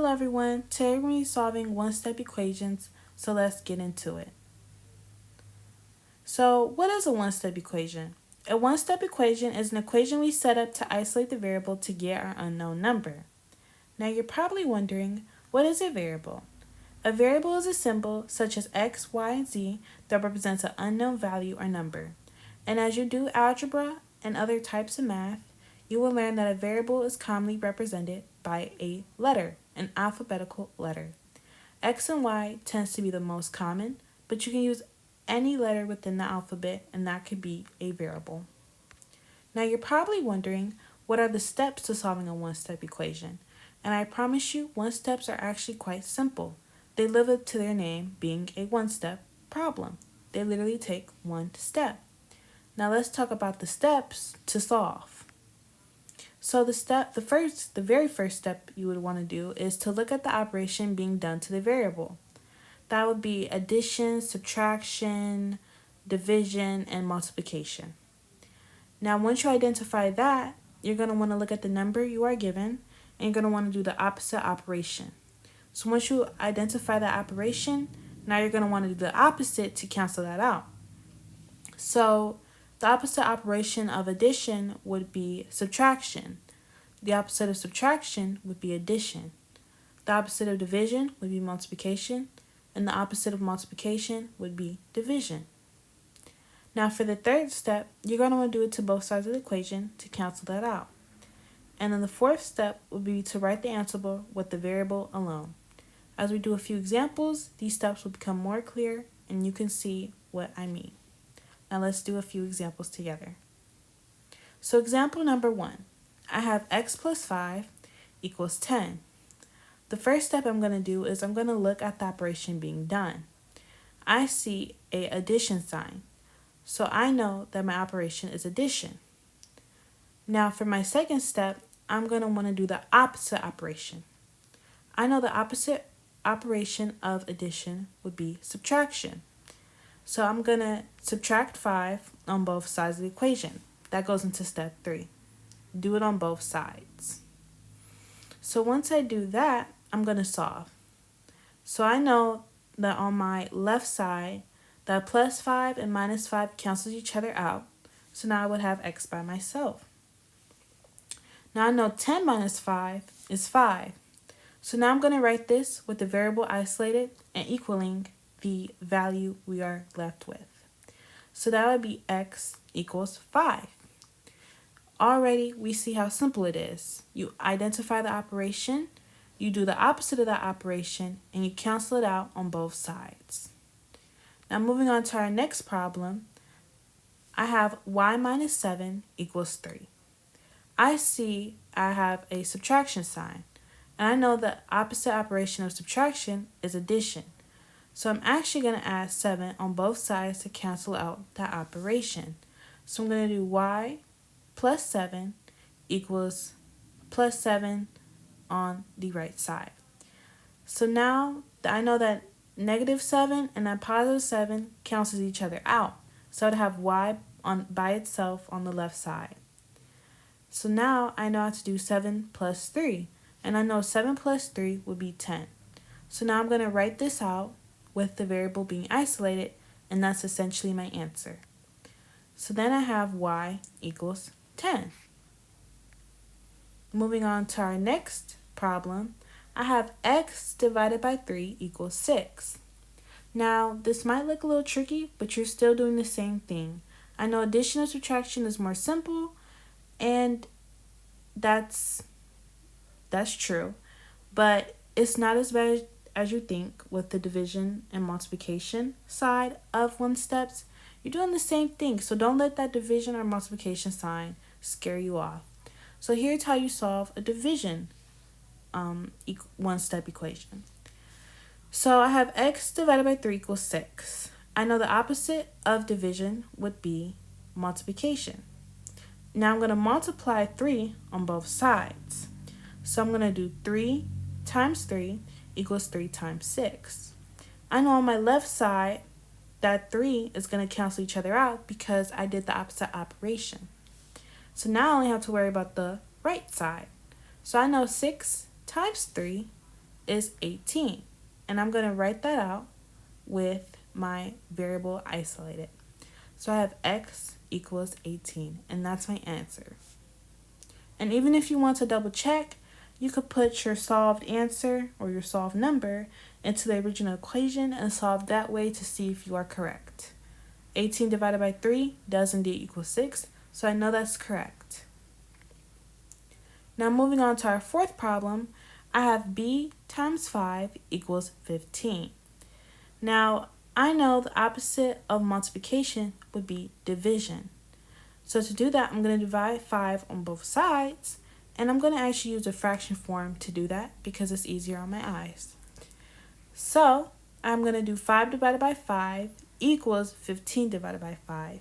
Hello everyone, today we're going to be solving one-step equations, so let's get into it. So what is a one-step equation? A one-step equation is an equation we set up to isolate the variable to get our unknown number. Now you're probably wondering, what is a variable? A variable is a symbol such as x, y, and z that represents an unknown value or number. And as you do algebra and other types of math, you will learn that a variable is commonly represented by a letter, an alphabetical letter. X and Y tends to be the most common, but you can use any letter within the alphabet and that could be a variable. Now you're probably wondering, what are the steps to solving a one-step equation? And I promise you, one-steps are actually quite simple. They live up to their name being a one-step problem. They literally take one step. Now let's talk about the steps to solve. So the very first step you would want to do is to look at the operation being done to the variable. That would be addition, subtraction, division, and multiplication. Now once you identify that, you're going to want to look at the number you are given, and you're going to want to do the opposite operation. So once you identify that operation, now you're going to want to do the opposite to cancel that out. So the opposite operation of addition would be subtraction. The opposite of subtraction would be addition. The opposite of division would be multiplication. And the opposite of multiplication would be division. Now for the third step, you're going to want to do it to both sides of the equation to cancel that out. And then the fourth step would be to write the answer with the variable alone. As we do a few examples, these steps will become more clear and you can see what I mean. Now let's do a few examples together. So example number 1, I have x plus 5 equals 10. The first step I'm going to do is I'm going to look at the operation being done. I see a addition sign, so I know that my operation is addition. Now for my second step, I'm going to want to do the opposite operation. I know the opposite operation of addition would be subtraction. So I'm going to subtract 5 on both sides of the equation. That goes into step 3. Do it on both sides. So once I do that, I'm going to solve. So I know that on my left side, that plus 5 and minus 5 cancels each other out. So now I would have x by myself. Now I know 10 minus 5 is 5. So now I'm going to write this with the variable isolated and equaling the value we are left with. So that would be x equals 5. Already we see how simple it is. You identify the operation, you do the opposite of that operation, and you cancel it out on both sides. Now moving on to our next problem, I have y minus 7 equals 3. I see I have a subtraction sign, and I know the opposite operation of subtraction is addition. So I'm actually going to add 7 on both sides to cancel out that operation. So I'm going to do y plus 7 equals plus 7 on the right side. So now I know that negative 7 and that positive 7 cancels each other out. So I'd have y by itself on the left side. So now I know how to do 7 plus 3. And I know 7 plus 3 would be 10. So now I'm going to write this out with the variable being isolated, and that's essentially my answer. So then I have y equals 10. Moving on to our next problem, I have x divided by 3 equals 6. Now, this might look a little tricky, but you're still doing the same thing. I know addition and subtraction is more simple, and that's true, but it's not as bad as you think with the division and multiplication side of one steps. You're doing the same thing, so don't let that division or multiplication sign scare you off. So here's how you solve a division one-step equation. So I have x divided by 3 equals 6. I know the opposite of division would be multiplication. Now I'm going to multiply 3 on both sides. So I'm going to do 3 times 3 equals 3 times 6. I know on my left side that 3 is going to cancel each other out because I did the opposite operation. So now I only have to worry about the right side. So I know 6 times 3 is 18. And I'm going to write that out with my variable isolated. So I have x equals 18, and that's my answer. And even if you want to double check, you could put your solved answer or your solved number into the original equation and solve that way to see if you are correct. 18 divided by 3 does indeed equal 6, so I know that's correct. Now moving on to our fourth problem, I have b times 5 equals 15. Now, I know the opposite of multiplication would be division. So to do that, I'm going to divide 5 on both sides, and I'm going to actually use a fraction form to do that because it's easier on my eyes. So I'm going to do 5 divided by 5 equals 15 divided by 5.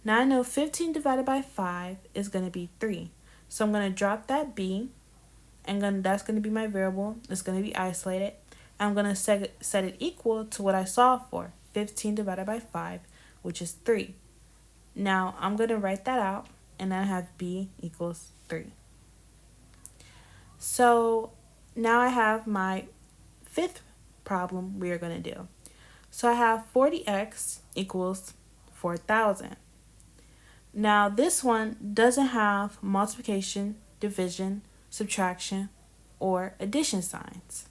Now I know 15 divided by 5 is going to be 3. So I'm going to drop that b, and that's going to be my variable. It's going to be isolated. I'm going to set it equal to what I solved for, 15 divided by 5, which is 3. Now I'm going to write that out, and I have b equals 3. So now I have my fifth problem we are going to do. So I have 40x equals 4,000. Now this one doesn't have multiplication, division, subtraction, or addition signs.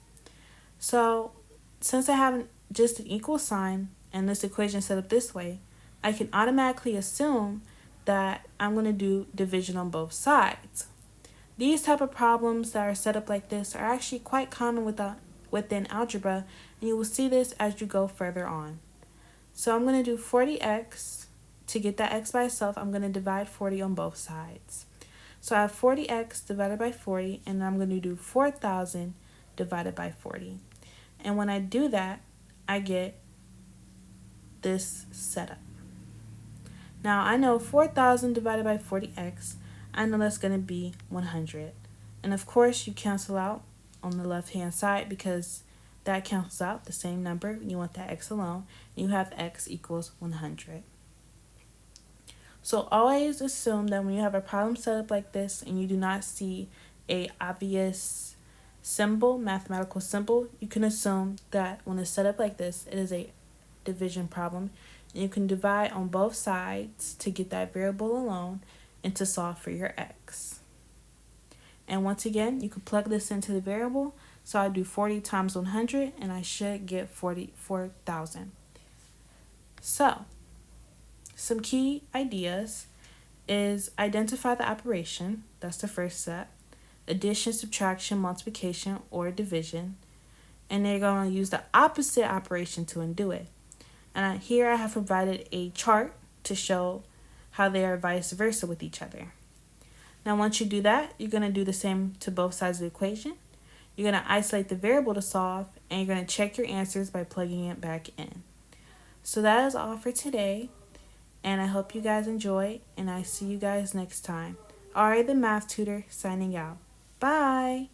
So since I have just an equal sign and this equation set up this way, I can automatically assume that I'm going to do division on both sides. These type of problems that are set up like this are actually quite common within algebra, and you will see this as you go further on. So I'm going to do 40x. To get that x by itself, I'm going to divide 40 on both sides. So I have 40x divided by 40, and I'm going to do 4,000 divided by 40. And when I do that, I get this setup. Now I know 4,000 divided by 40x, I know that's going to be 100. And of course you cancel out on the left hand side because that cancels out the same number. You want that x alone, and you have x equals 100. So always assume that when you have a problem set up like this and you do not see a obvious symbol, mathematical symbol, you can assume that when it's set up like this, it is a division problem. And you can divide on both sides to get that variable alone and to solve for your x. And once again, you can plug this into the variable. So I do 40 times 100, and I should get 44,000. So some key ideas is identify the operation. That's the first step. Addition, subtraction, multiplication, or division. And they're going to use the opposite operation to undo it. And here I have provided a chart to show how they are vice versa with each other. Now once you do that, you're going to do the same to both sides of the equation. You're going to isolate the variable to solve, and you're going to check your answers by plugging it back in. So that is all for today. And I hope you guys enjoy, and I see you guys next time. Ari the Math Tutor signing out. Bye!